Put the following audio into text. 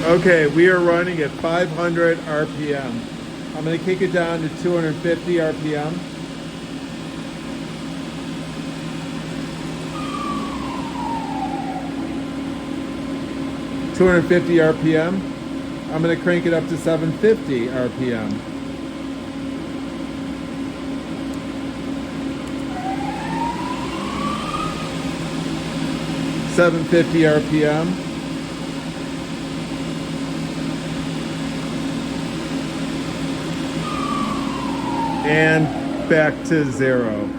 Okay, we are running at 500 RPM. I'm going to kick it down to 250 RPM. RPM. I'm going to crank it up to 750 RPM. RPM. And back to 0.